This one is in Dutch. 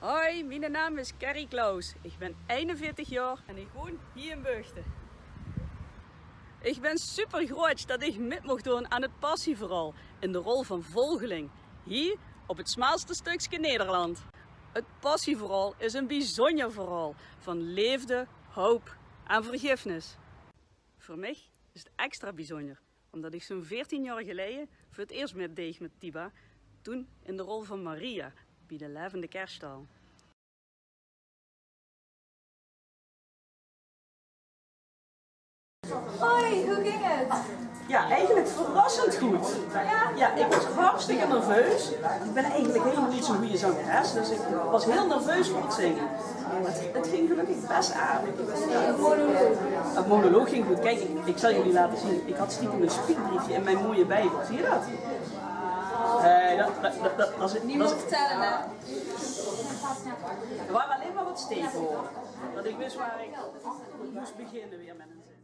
Hoi, mijn naam is Carrie Klaus. Ik ben 41 jaar en ik woon hier in Beugten. Ik ben super groot dat ik mee mocht doen aan het passieverhaal in de rol van volgeling. Hier op het smaalste stukje Nederland. Het passieverhaal is een bijzonder verhaal van liefde, hoop en vergiffenis. Voor mij is het extra bijzonder, omdat ik zo'n 14 jaar geleden voor het eerst meedeed met Tiba, toen in de rol van Maria bij de levende kerststal. Hoi, hoe ging het? Ja, eigenlijk verrassend goed. Ja, ik was hartstikke nerveus. Ik ben eigenlijk helemaal niet zo'n goede zangeres, dus ik was heel nerveus voor het zingen. Maar het ging gelukkig best aardig. Het monoloog ging goed. Kijk, ik zal jullie laten zien. Ik had stiekem een spiekbriefje in mijn mooie bijbel. Zie je dat? Dat zit Niemand vertellen, hè? Er waren alleen maar wat steken hoor. Dat ik wist waar ik moest beginnen weer met een zin.